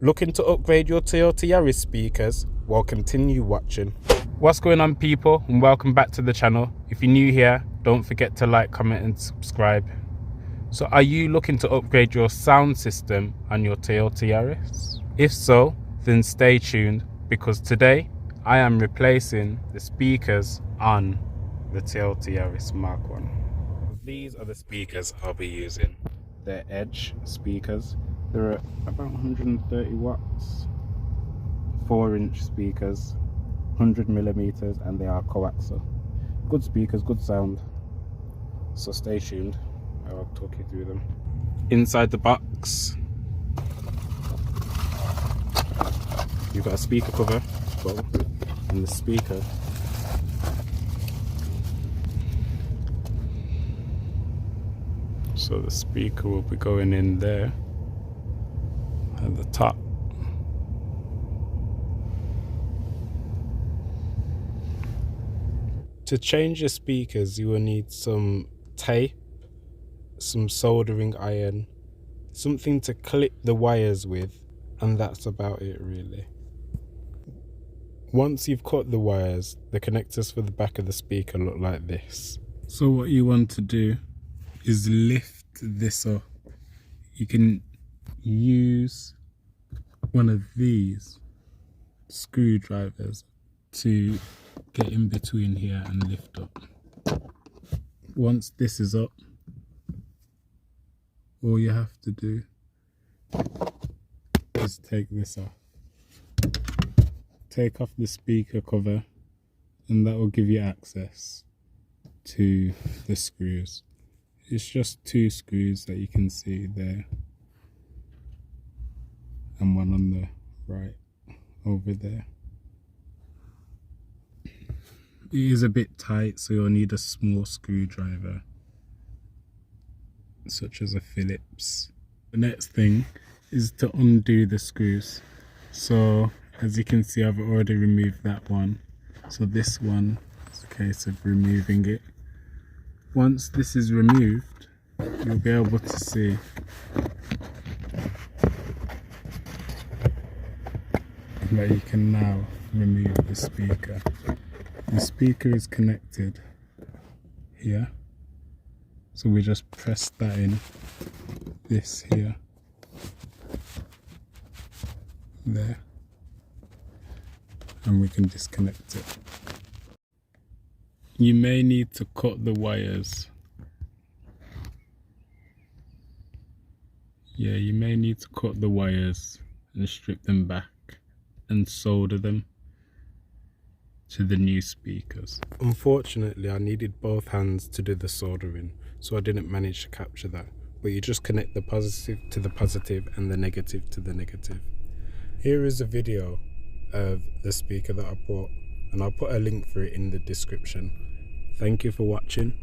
Looking to upgrade your Toyota Yaris speakers? Well, continue watching. What's going on, people, and welcome back to the channel. If you're new here, don't forget to like, comment and subscribe. So are you looking to upgrade your sound system on your Toyota Yaris? If so, then stay tuned, because today I am replacing the speakers on the Toyota Yaris Mark 1. These are the speakers I'll be using. They're Edge speakers. They're at about 130 watts, 4-inch speakers, 100 millimeters, and they are coaxial. Good speakers, good sound. So stay tuned, I'll talk you through them. Inside the box, you've got a speaker cover, and the speaker. So the speaker will be going in there at the top. To change your speakers, you will need some tape, some soldering iron, something to clip the wires with, and that's about it really. Once you've cut the wires, the connectors for the back of the speaker look like this. So what you want to do is lift this up. You can use one of these screwdrivers to get in between here and lift up. Once this is up, all you have to do is take this off. Take off the speaker cover, and that will give you access to the screws. It's just 2 screws that you can see there, and one on the right over there. It is a bit tight, so you'll need a small screwdriver, such as a Phillips. The next thing is to undo the screws. So as you can see, I've already removed that one. So this one is a case of removing it. Once this is removed, you'll be able to see that you can now remove the speaker. The speaker is connected here, so we just press that in, this here, there, and we can disconnect it. You may need to cut the wires. Yeah, you may need to cut the wires and strip them back and solder them to the new speakers. Unfortunately, I needed both hands to do the soldering, so I didn't manage to capture that. But you just connect the positive to the positive and the negative to the negative. Here is a video of the speaker that I bought, and I'll put a link for it in the description. Thank you for watching.